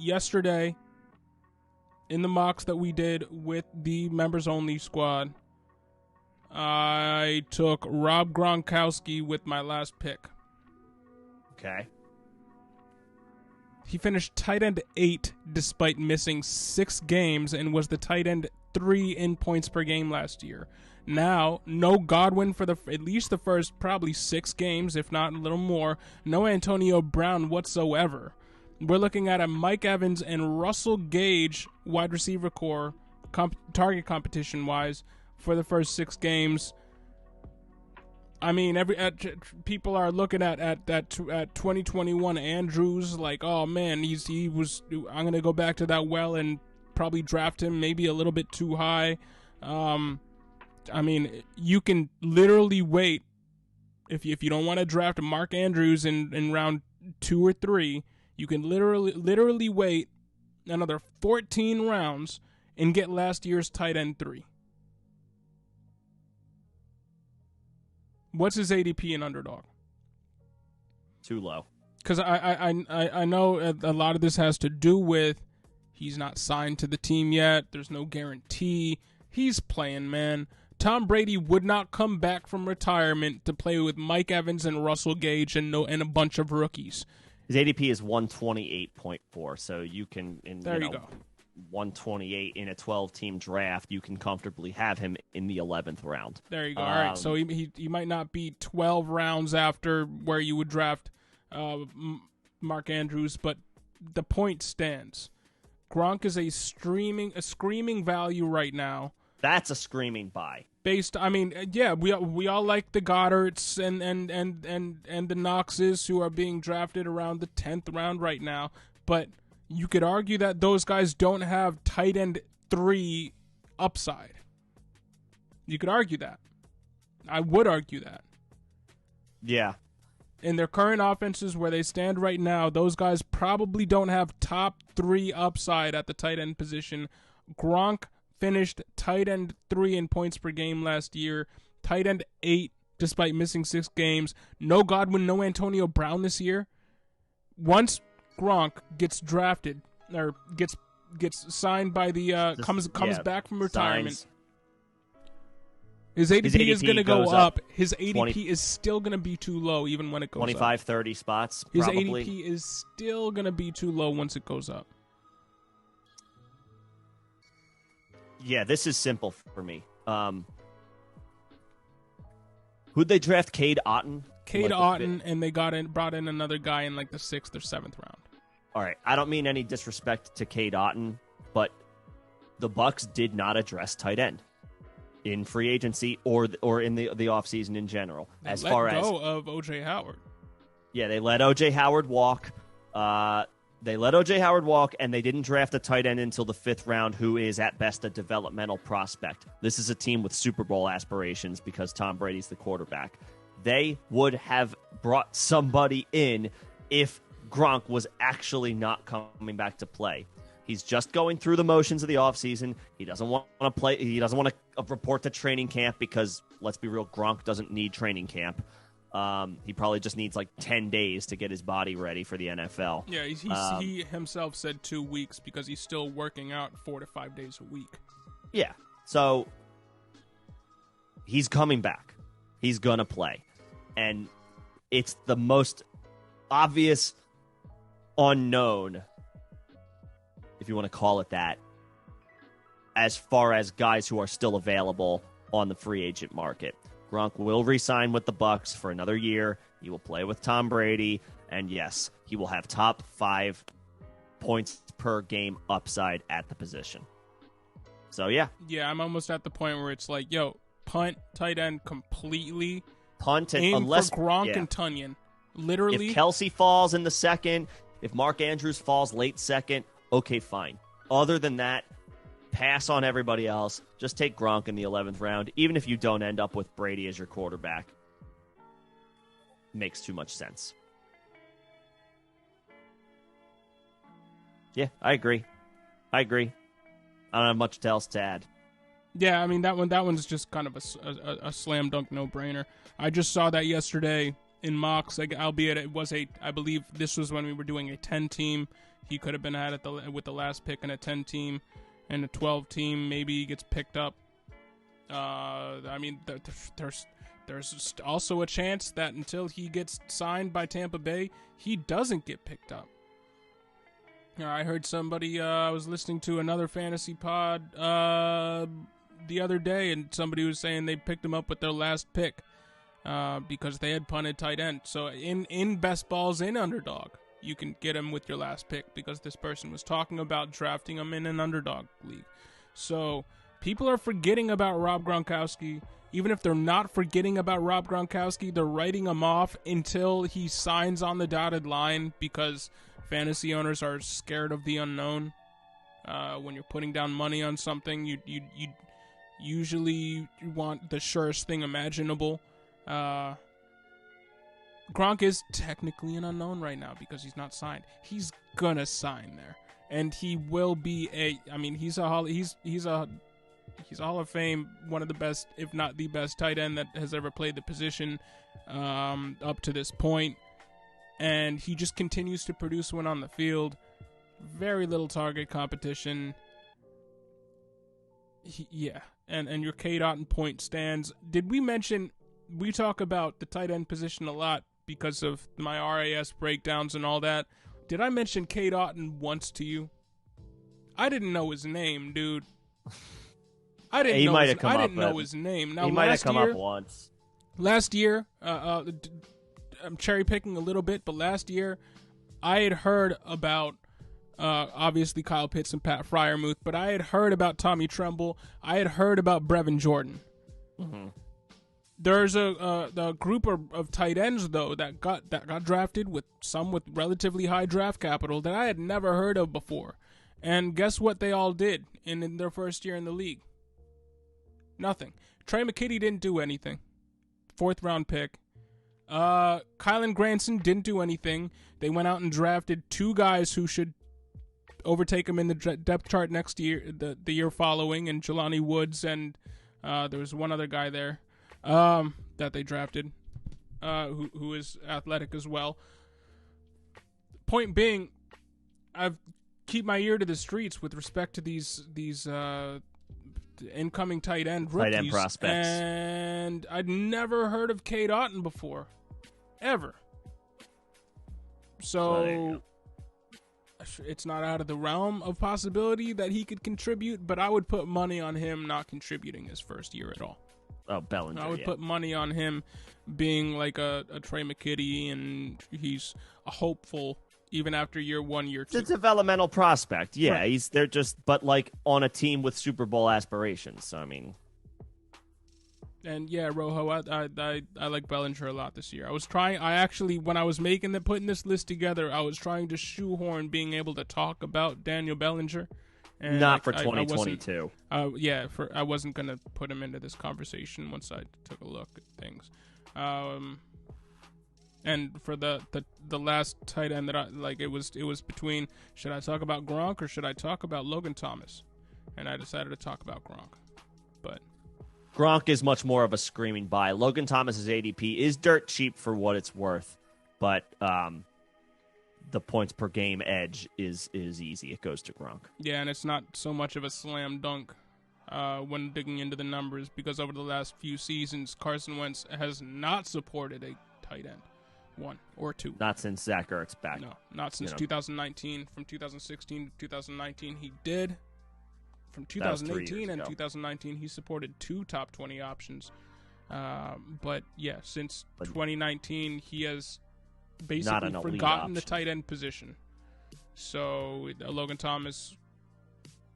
yesterday, in the mocks that we did with the members-only squad, I took Rob Gronkowski with my last pick. Okay. He finished tight end 8 despite missing 6 games and was the tight end 3 in points per game last year. Now, no Godwin for at least the first probably 6 games, if not a little more. No Antonio Brown whatsoever. We're looking at a Mike Evans and Russell Gage wide receiver core, target competition-wise, for the first 6 games. I mean, people are looking at 2021 Andrews like, oh man, I'm gonna go back to that well and probably draft him maybe a little bit too high. I mean, you can literally wait if you don't want to draft Mark Andrews in round 2 or 3. You can literally wait another 14 rounds and get last year's tight end 3. What's his ADP in Underdog? Too low. Because I know a lot of this has to do with he's not signed to the team yet. There's no guarantee. He's playing, man. Tom Brady would not come back from retirement to play with Mike Evans and Russell Gage and a bunch of rookies. His ADP is 128.4, so you can, there you go. 128 in a 12-team draft, you can comfortably have him in the 11th round. There you go. All right, so he might not be 12 rounds after where you would draft Mark Andrews, but the point stands. Gronk is a screaming value right now. That's a screaming buy. We all like the Goddards and the Knoxes who are being drafted around the 10th round right now, but you could argue that those guys don't have tight end 3 upside. You could argue that. I would argue that. Yeah. In their current offenses where they stand right now, those guys probably don't have top 3 upside at the tight end position. Gronk finished tight end 3 in points per game last year, tight end 8 despite missing 6 games. No Godwin, no Antonio Brown this year. Once Gronk gets drafted or gets signed by the comes back from retirement, his ADP is going to go up. His ADP is still going to be too low even when it goes 25, up. 30 spots, His probably. ADP is still going to be too low once it goes up. Yeah, this is simple for me. Who'd they draft? Cade Otton? Cade Otton, and they brought in another guy in like the 6th or 7th round. All right, I don't mean any disrespect to Cade Otton, but the Bucks did not address tight end in free agency or in the offseason in general. They let go of O.J. Howard. Yeah, they let O.J. Howard walk. And they didn't draft a tight end until the 5th round, who is at best a developmental prospect. This is a team with Super Bowl aspirations because Tom Brady's the quarterback. They would have brought somebody in if Gronk was actually not coming back to play. He's just going through the motions of the offseason. He doesn't want to play. He doesn't want to report to training camp because, let's be real, Gronk doesn't need training camp. He probably just needs like 10 days to get his body ready for the NFL. Yeah, he himself said 2 weeks because he's still working out 4 to 5 days a week. Yeah, so he's coming back. He's going to play. And it's the most obvious unknown, if you want to call it that, as far as guys who are still available on the free agent market. Gronk will re-sign with the Bucks for another year. He will play with Tom Brady, and yes, he will have top 5 points per game upside at the position. So yeah, I'm almost at the point where it's like, yo, punt tight end completely. Punt and aim unless for Gronk and Tunyon, literally. If Kelsey falls in the 2nd, if Mark Andrews falls late 2nd, okay, fine. Other than that, pass on everybody else. Just take Gronk in the 11th round, even if you don't end up with Brady as your quarterback. Makes too much sense. Yeah, I agree. I don't have much else to add. Yeah, I mean, that one's just kind of a slam dunk no-brainer. I just saw that yesterday in mocks, albeit it was I believe this was when we were doing a 10-team. He could have been had with the last pick in a 10 team and a 12 team. Maybe he gets picked up. I mean, there's also a chance that until he gets signed by Tampa Bay, he doesn't get picked up. I heard somebody, I was listening to another fantasy pod the other day, and somebody was saying they picked him up with their last pick because they had punted tight end. So in best balls in underdog, you can get him with your last pick because this person was talking about drafting him in an underdog league. So people are forgetting about Rob Gronkowski. Even if they're not forgetting about Rob Gronkowski, they're writing him off until he signs on the dotted line because fantasy owners are scared of the unknown. When you're putting down money on something, you usually want the surest thing imaginable. Gronk is technically an unknown right now because he's not signed. He's gonna sign there, and he will be he's a Hall of Fame, one of the best, if not the best, tight end that has ever played the position up to this point. And he just continues to produce when on the field. Very little target competition. And your K-Dot and point stands. Did we mention, we talk about the tight end position a lot because of my RAS breakdowns and all that. Did I mention K-Dot once to you? I didn't know his name, dude. I didn't know his name. Now, he might have come up once. Last year, I'm cherry picking a little bit, but last year I had heard about obviously Kyle Pitts and Pat Freiermuth, but I had heard about Tommy Tremble. I had heard about Brevin Jordan. Mm-hmm. There's a group of tight ends though that got drafted with relatively high draft capital that I had never heard of before. And guess what they all did in their first year in the league? Nothing. Trey McKitty didn't do anything. 4th round pick. Kylan Granson didn't do anything. They went out and drafted 2 guys who should overtake him in the depth chart next year, the year following, and Jelani Woods, and there was one other guy there that they drafted who is athletic as well. Point being, I've keep my ear to the streets with respect to these incoming tight end rookies. Tight end prospects. And I'd never heard of Cade Otton before. Ever. So it's not out of the realm of possibility that he could contribute, but I would put money on him not contributing his first year at all. Oh, Bellinger, I would put money on him being like a Trey McKitty, and he's a hopeful even after year 1, year 2. It's a developmental prospect. Yeah, right. They're just, but like on a team with Super Bowl aspirations. So, I mean. And yeah, Rojo, I like Bellinger a lot this year. I actually, when I was putting this list together, I was trying to shoehorn being able to talk about Daniel Bellinger. And not for 2022. I wasn't going to put him into this conversation once I took a look at things. And for the last tight end that I like, it was between, should I talk about Gronk or should I talk about Logan Thomas? And I decided to talk about Gronk. But Gronk is much more of a screaming buy. Logan Thomas's ADP is dirt cheap for what it's worth, but the points per game edge is easy. It goes to Gronk. Yeah, and it's not so much of a slam dunk when digging into the numbers, because over the last few seasons, Carson Wentz has not supported a tight end. 1 or 2. Not since Zach Ertz back. No, not since 2019. From 2016 to 2019, he did. From 2018 and 2019, he supported 2 top 20 options. But yeah, since 2019, he has basically forgotten the tight end position. So Logan Thomas,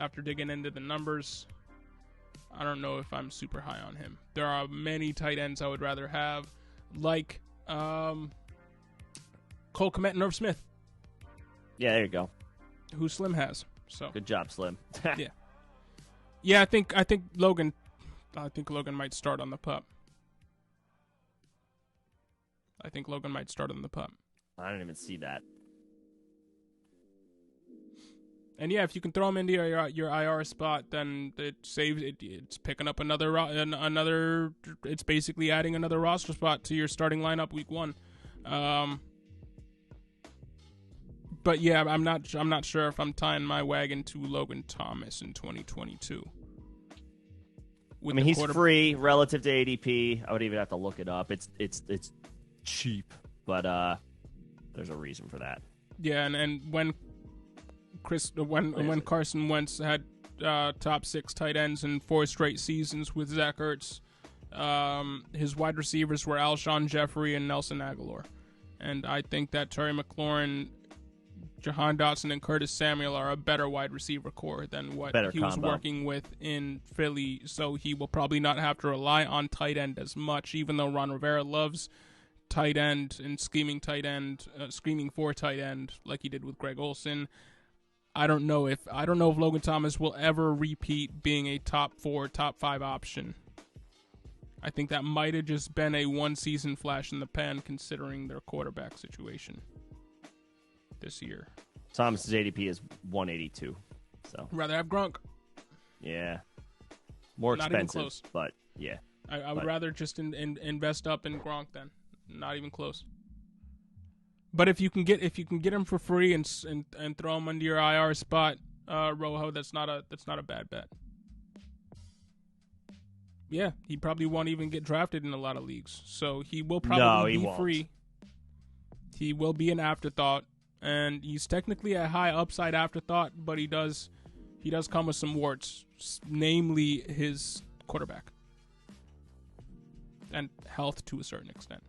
after digging into the numbers, I don't know if I'm super high on him. There are many tight ends I would rather have, like Cole Kmet and Irv Smith. Yeah, there you go. Who Slim has. So good job, Slim. Yeah, I think Logan might start on the pup. I didn't even see that. And yeah, if you can throw him into your IR spot, then it saves it. It's picking up another. It's basically adding another roster spot to your starting lineup week 1. But yeah, I'm not sure if I'm tying my wagon to Logan Thomas in 2022. I mean, he's free relative to ADP. I would even have to look it up. It's cheap, but there's a reason for that. Yeah, and when Carson Wentz had top 6 tight ends in 4 straight seasons with Zach Ertz, his wide receivers were Alshon Jeffrey and Nelson Aguilar. And I think that Terry McLaurin, Jahan Dotson, and Curtis Samuel are a better wide receiver core than what he was working with in Philly. So he will probably not have to rely on tight end as much, even though Ron Rivera loves tight end and scheming for tight end like he did with Greg Olsen. I don't know if Logan Thomas will ever repeat being a top 4, top 5 option. I think that might have just been a one-season flash in the pan, considering their quarterback situation this year. Thomas's ADP is 182. So rather have Gronk. Yeah, more expensive, not even close. But yeah, I would rather just invest up in Gronk then. Not even close. But if you can get him for free and throw him under your IR spot, Rojo, that's not a bad bet. Yeah, he probably won't even get drafted in a lot of leagues, so he will probably be free. He will be an afterthought, and he's technically a high upside afterthought, but he does come with some warts, namely his quarterback and health to a certain extent.